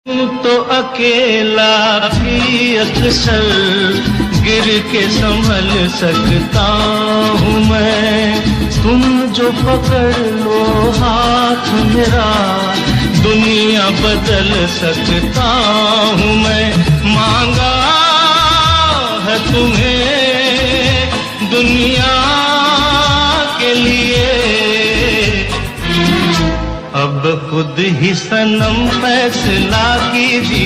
तो अकेला भी अक्सर गिर के संभल सकता हूँ मैं। तुम जो पकड़ लो हाथ मेरा, दुनिया बदल सकता हूँ मैं। मांगा है तुम्हें दुनिया के लिए, अब खुद ही सनम फैसला कीजिए।